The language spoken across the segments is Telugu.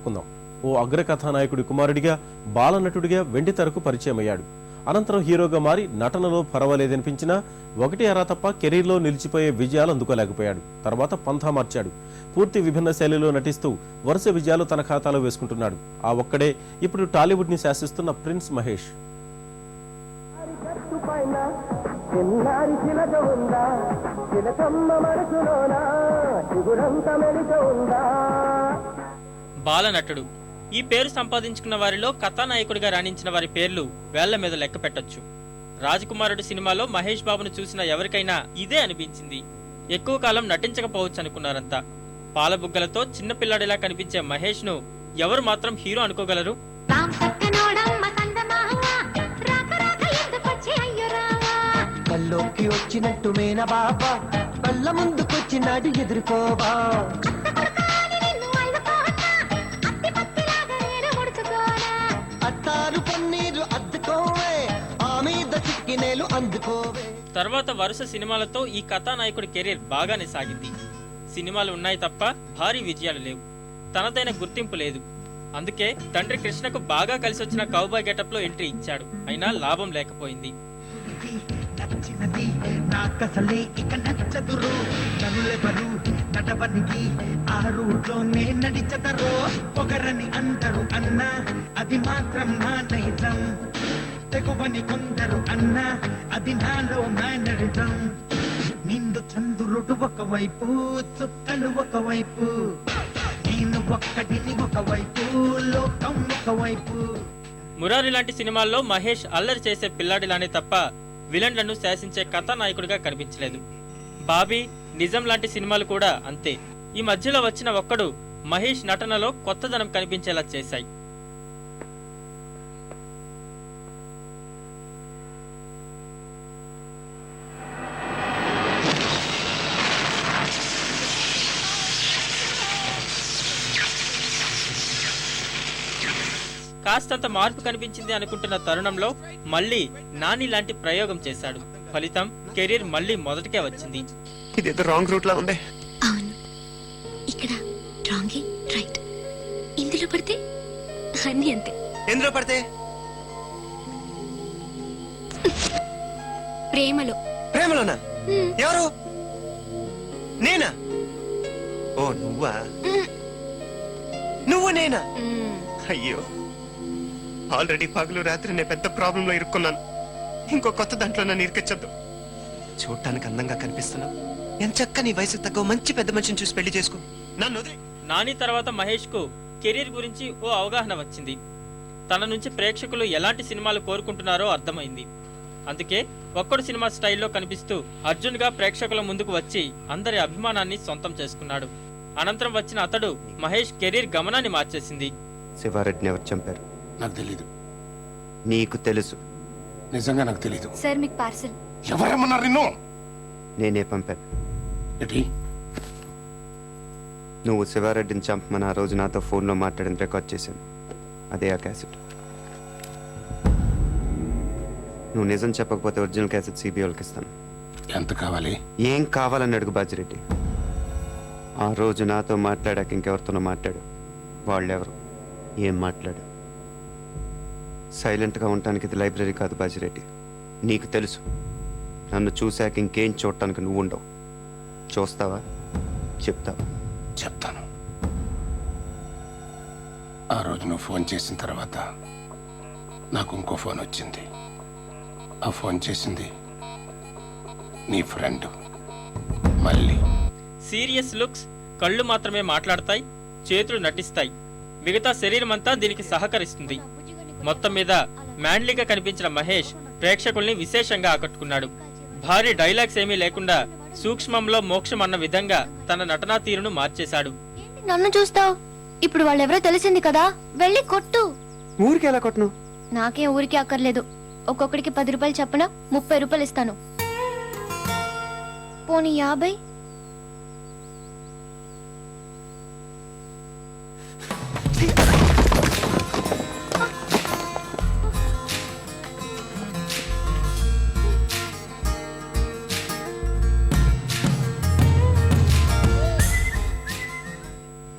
చెప్పుకుందాం. ఓ అగ్రకథానాయకుడి కుమారుడిగా, బాలనటుడిగా వెండితెరకు పరిచయమయ్యాడు. అనంతరం హీరోగా మారి నటనలో పర్వాలేదనిపించినా ఒకటి అరా తప్ప కెరీర్లో నిలిచిపోయే విజయాలు అందుకోలేకపోయాడు. తర్వాత పంథా మార్చాడు. పూర్తి విభిన్న శైలిలో నటిస్తూ వరుస విజయాలు తన ఖాతాలో వేసుకుంటున్నాడు. ఆ ఒక్కడే ఇప్పుడు టాలీవుడ్ ని శాసిస్తున్న ప్రిన్స్ మహేష్. బాలనటుడు ఈ పేరు సంపాదించుకున్న వారిలో కథానాయకుడిగా రాణించిన వారి పేర్లు వేళ్ల మీద లెక్క పెట్టొచ్చు. రాజకుమారుడు సినిమాలో మహేష్ బాబును చూసిన ఎవరికైనా ఇదే అనిపించింది. ఎక్కువ కాలం నటించకపోవచ్చు అనుకున్నారంతా. పాలబుగ్గలతో చిన్నపిల్లాడిలా కనిపించే మహేష్ ను ఎవరు మాత్రం హీరో అనుకోగలరు? కల్లోకి వచ్చినట్టు మేన బాబా కళ్ళ ముందుకొచ్చినాడు ఎదుర్కోవా. అత్తారు పన్నీరు అద్దుకోవే ఆ మీద చిక్కినేలు అందుకోవే. తర్వాత వరుస సినిమాలతో ఈ కథానాయకుడి కెరీర్ బాగానే సాగింది. సినిమాలు ఉన్నాయి తప్ప భారీ విజయాలు లేవు. తనదైన గుర్తింపు లేదు. అందుకే తండ్రి కృష్ణకు బాగా కలిసి వచ్చిన కౌబాయ్ గెటప్ లో ఎంట్రీ ఇచ్చాడు. అయినా లాభం లేకపోయింది. నచ్చినది నాకసలే ఇక నచ్చదురు నరులెవరు నడవనికి ఆ రూట్లోనే నడిచదరో పొగరని అందరు అన్నా అది మాత్రం నా నైజం తెగువని కొందరు అన్నా అది నాలో మేనరిజం నిండు చంద్రుడు ఒకవైపు చుక్కలు ఒకవైపు నేను ఒక్కడిని ఒకవైపు లోకం ఒకవైపు. మురారి లాంటి సినిమాల్లో మహేష్ అల్లరి చేసే పిల్లాడిలానే తప్ప విలన్లను శాసించే కథానాయకుడిగా కనిపించలేదు. బాబీ, నిజం లాంటి సినిమాలు కూడా అంతే. ఈ మధ్యలో వచ్చిన ఒక్కడు మహేష్ నటనలో కొత్తదనం కనిపించేలా చేశాయి. కాస్తంత మార్పు కనిపించింది అనుకుంటున్న తరుణంలో మళ్లీ నాని లాంటి ప్రయోగం చేశాడు. ఫలితం కెరీర్ మళ్లీ మొదటికే వచ్చింది. ఇదేదో రాంగ్ రూట్ లా ఉంది. అవును, ఇక్కడ రాంగ్ రైట్. ఇందులో పడితే అన్ని అంతే. ఎందులో పడితే? ప్రేమలో. ప్రేమలోనా? ఎవరు? నేనా? ఓ నువ్వా? నువ్వు నేనా? అయ్యో, ఆల్రెడీ పగలు రాత్రి నేను పెద్ద ప్రాబ్లం లో ఇరుక్కున్నాను. ఇంకో కొత్త దాంట్లో నన్ను ఇరికించద్దు. చూడటానికి అందంగా కనిపిస్తున్నావు. ఎంచక్క నీ వయసు తగ్గ మంచి పెద్ద మనిషిని చూసి పెళ్లి చేసుకో. నన్ను వదిలి. నాని తర్వాత మహేష్ కు కెరీర్ గురించి ఓ అవగాహన వచ్చింది. తన నుంచి ప్రేక్షకులు ఎలాంటి సినిమాలు కోరుకుంటున్నారో అర్థమైంది. అందుకే ఒక్కడు సినిమా స్టైల్లో కనిపిస్తూ అర్జున్ గా ప్రేక్షకుల ముందుకు వచ్చి అందరి అభిమానాన్ని సొంతం చేసుకున్నాడు. అనంతరం వచ్చిన అతడు మహేష్ కెరీర్ గమనాన్ని మార్చేసింది. శివారెడ్డిని ఎవరు చంపారు? నాకు తెలీదు. నీకు తెలుసు? నిజంగా నాకు తెలీదు. సార్, మీకు పార్సల్. ఎవరేమన్నారు నిన్ను? నేనే పంపాను. ఏంటి? నువ్వు శివారెడ్డిని చంపమని ఆ రోజు నాతో ఫోన్లో మాట్లాడిన రికార్డ్ చేశాను. అదే ఆ క్యాసెట్. నువ్వు నిజం చెప్పకపోతే ఒరిజినల్ క్యాసెట్ సిబిఐకి ఇస్తాను. ఎంత కావాలి? ఏం కావాలని అడుగు బాజిరెడ్డి. ఆ రోజు నాతో మాట్లాడాక ఇంకెవరితోనో మాట్లాడు. వాళ్ళెవరు? ఏం మాట్లాడు? సైలెంట్గా ఉండటానికి ఇది లైబ్రరీ కాదు బాజిరెడ్డి. నీకు తెలుసు. నన్ను చూశాక ఇంకేం చూడటానికి నువ్వు ఉండవు. చూస్తావా? చెప్తావా? చెప్తాను. ఆ రోజు నువ్వు ఫోన్ చేసిన తర్వాత నాకు ఇంకో ఫోన్ వచ్చింది. ఆ ఫోన్ చేసింది నీ ఫ్రెండ్ మళ్ళీ. సీరియస్ లుక్స్, కళ్ళు మాత్రమే మాట్లాడతాయి, చేతులు నటిస్తాయి. మిగతా శరీరం అంతా దీనికి సహకరిస్తుంది. మొత్తం మీద మ్యాన్లీగా కనిపించిన మహేష్ ప్రేక్షకుల్ని విశేషంగా ఆకట్టుకున్నాడు. భారీ డైలాగ్స్ ఏమీ లేకుండా సూక్ష్మంలో మోక్షం అన్న విధంగా తన నటనా తీరును మార్చేశాడు. నన్ను చూస్తావు? ఇప్పుడు వాళ్ళెవరో తెలిసింది కదా, వెళ్ళి కొట్టు. ఊరికి ఎలా కొట్టను? నాకేం ఊరికి అక్కర్లేదు. ఒక్కొక్కడికి 10 రూపాయలు చెప్పన 30 రూపాయలు ఇస్తాను. పోనీ 50?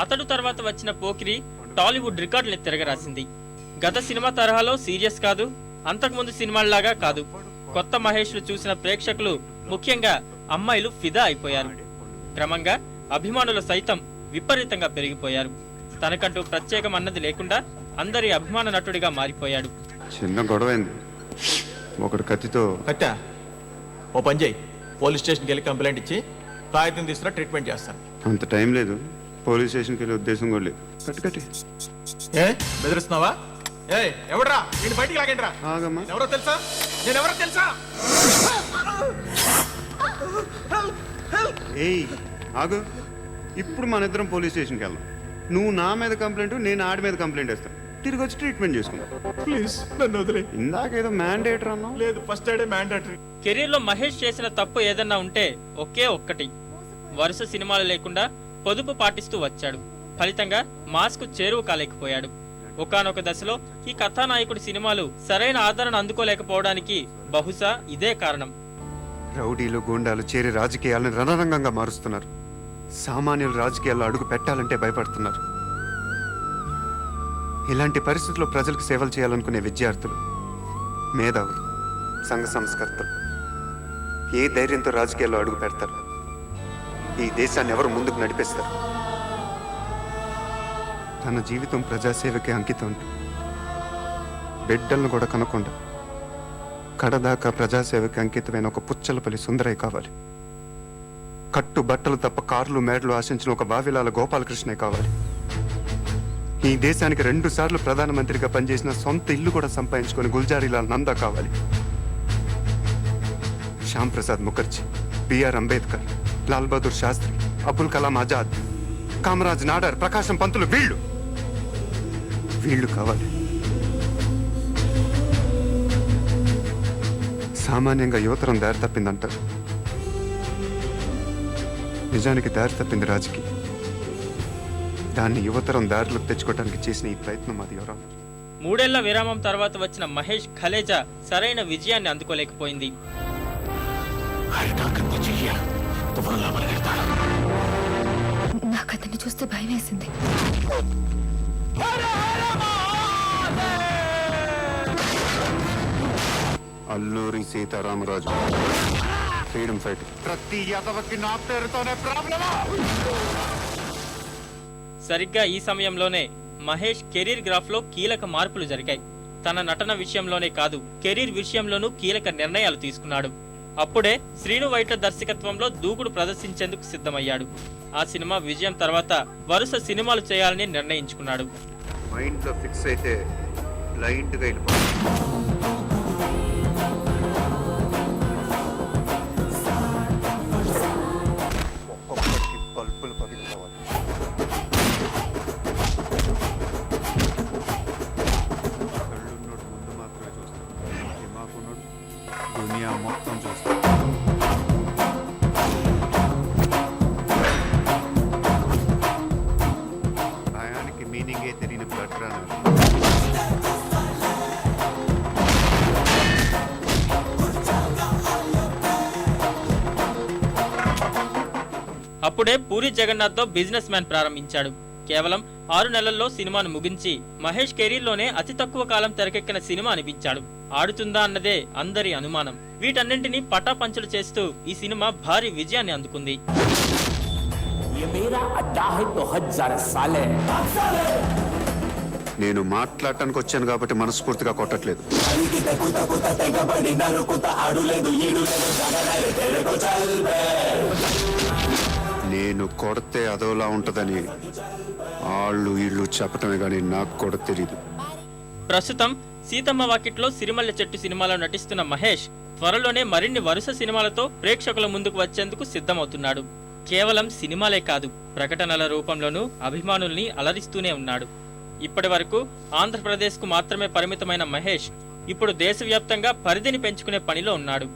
అతడు తర్వాత వచ్చిన పోకిరి టాలీవుడ్ రికార్డుల్ని తిరగరాసింది. గత సినిమా తరహాలో సీరియస్ కాదు, అంతకుముందు సినిమాల్లాగా కాదు. కొత్త మహేష్ ను చూసిన ప్రేక్షకులు, ముఖ్యంగా అమ్మాయిలు ఫిదా అయిపోయారు. క్రమంగా అభిమానులు సైతం విపరీతంగా పెరిగిపోయారు. తనకంటూ ప్రత్యేకం అన్నది లేకుండా అందరి అభిమాన నటుడిగా మారిపోయాడు. చిన్న గొడవైంది. ఒకడు కత్తితో కట్టా ఓ పని చేయి, పోలీస్ స్టేషన్కి వెళ్ళి కంప్లైంట్ ఇచ్చి కాగితం తీసుకురా, ట్రీట్మెంట్ చేస్తాను. అంత టైం లేదు, పోలీస్ స్టేషన్కి వెళ్ళే ఉద్దేశం కూడా లేదు. కట్టి ఏ బెదిరిస్తున్నావా? ఏ ఎవడ్రా నేను బయటికి లాగండిరా. ఆగమ్మా. ఎవరో తెలుసా? నేను ఎవరో తెలుసా? ఏయ్ ఆగు, ఇప్పుడు మన ఇద్దరం పోలీస్ స్టేషన్కి వెళ్దాం. నువ్వు నా మీద కంప్లైంట్, నేను ఆడి మీద కంప్లైంట్ వేస్తాను. తిరిగి వచ్చి ట్రీట్మెంట్ చేసుకుందాం. ప్లీజ్ నన్ను వదిలే. ఇందాకేదో మ్యాండేటర్ అన్నావు. లేదు, ఫస్ట్ ఎయిడే మ్యాండేటరీ. కెరీర్ లో మహేష్ చేసిన తప్పు ఏదన్నా ఉంటే ఒకే ఒక్కటి, వరుస సినిమాలు లేకుండా పొదుపు పాటిస్తూ వచ్చాడు. ఫలితంగా మాస్ కు చేరువ కాలేకపోయాడు. ఒకానొక దశలో ఈ కథానాయకుడి సినిమాలు సరైన ఆదరణ అందుకోలేకపోవడానికి బహుశా ఇదే కారణం. రౌడీలు గూండాలు చేరి రాజకీయాలను రణరంగంగా మారుస్తున్నారు. సామాన్యులు రాజకీయాల్లో అడుగు పెట్టాలంటే భయపడుతున్నారు. ఇలాంటి పరిస్థితుల్లో ప్రజలకు సేవలు చేయాలనుకునే విద్యార్థులు, మేధావులు, సంఘ సంస్కర్తలు ఏ ధైర్యంతో రాజకీయాల్లో అడుగు పెడతారు? ఈ దేశాన్ని ఎవరు ముందుకు నడిపిస్తారు? తన జీవితం ప్రజాసేవకే అంకితం. బిడ్డలను కూడా కనకుండా కడదాకా ప్రజాసేవకి అంకితమైన ఒక పుచ్చలపల్లి సుందరయ్య కావాలి. కట్టు బట్టలు తప్ప కార్లు మేడలు ఆశించిన ఒక బావిలాల గోపాలకృష్ణే కావాలి. ఈ దేశానికి 2 సార్లు ప్రధానమంత్రిగా పనిచేసిన సొంత ఇల్లు కూడా సంపాదించుకొని గుల్జారీలాల్ నందా కావాలి. శ్యామ్ ప్రసాద్ ముఖర్జీ, బిఆర్ అంబేద్కర్, లాల్ బహదూర్ శాస్త్రి, అబుల్ కలాం ఆజాద్, కామరాజ్ నాడార్, ప్రకాశం పంతులు, వీళ్ళు కావాలి. సామాన్యంగా యువతరం దారి తప్పిందంటారు. నిజానికి దారి తప్పింది రాజకీయం. దాన్ని యువతరం దారిలోకి తెచ్చుకోవడానికి చేసిన ఈ ప్రయత్నం అది ఎవరా? 3 ఏళ్ల విరామం తర్వాత వచ్చిన మహేష్ ఖలేజా సరైన విజయాన్ని అందుకోలేకపోయింది. నాకు అతన్ని చూస్తే భయం వేసింది. Alluri Sitaramaraju, freedom fight. ప్రతి యాదవకి నా పేరుతోనే ప్రాబ్లమా? సరిగ్గా ఈ సమయంలోనే మహేష్ కెరీర్ గ్రాఫ్ లో కీలక మార్పులు జరిగాయి. తన నటన విషయంలోనే కాదు, కెరీర్ విషయంలోనూ కీలక నిర్ణయాలు తీసుకున్నాడు. అప్పుడే శ్రీను వైట్ల దర్శకత్వంలో దూకుడు ప్రదర్శించేందుకు సిద్ధమయ్యాడు. ఆ సినిమా విజయం తర్వాత వరుస సినిమాలు చేయాలని నిర్ణయించుకున్నాడు. మైండ్ లో ఫిక్స్ అయితే బ్లైండ్ గా వెళ్ళిపోతుంది. ఒక్కొక్కరికి బల్బులు పగిలిపోవాలి. కళ్ళున్నోడు ముందు మాత్రమే చూస్తాడు, దిమాకున్నోడు దునియా మొత్తం చూస్తాడు. భయానికి మీనింగే తెలియని బ్లడ్ రన్నర్. అప్పుడే పూరి జగన్నాథ్ తో బిజినెస్ మ్యాన్ ప్రారంభించాడు. కేవలం 6 నెలల్లో సినిమాను ముగించి మహేష్ కెరీర్ లోనే అతి తక్కువ కాలం తెరకెక్కిన సినిమా అనిపించాడు. ఆడుతుందా అన్నదే అందరి అనుమానం. వీటన్నింటినీ పటాపంచలు చేస్తూ ఈ సినిమా భారీ విజయాన్ని అందుకుంది. నేను మాట్లాడటానికి వచ్చాను కాబట్టి మనస్ఫూర్తిగా కొట్టట్లేదు. నేను కొడితే అదోలా ఉంటదని వాళ్ళు వీళ్ళు చెప్పటమే కానీ నాకు కూడా తెలీదు. ప్రస్తుతం సీతమ్మ వాకిట్లో సిరిమల్లె చెట్టు సినిమాలో నటిస్తున్న మహేష్ త్వరలోనే మరిన్ని వరుస సినిమాలతో ప్రేక్షకుల ముందుకు వచ్చేందుకు సిద్ధమవుతున్నాడు. కేవలం సినిమాలే కాదు, ప్రకటనల రూపంలోనూ అభిమానుల్ని అలరిస్తూనే ఉన్నాడు. ఇప్పటి వరకు ఆంధ్రప్రదేశ్ కు మాత్రమే పరిమితమైన మహేష్ ఇప్పుడు దేశవ్యాప్తంగా పరిధిని పెంచుకునే పనిలో ఉన్నాడు.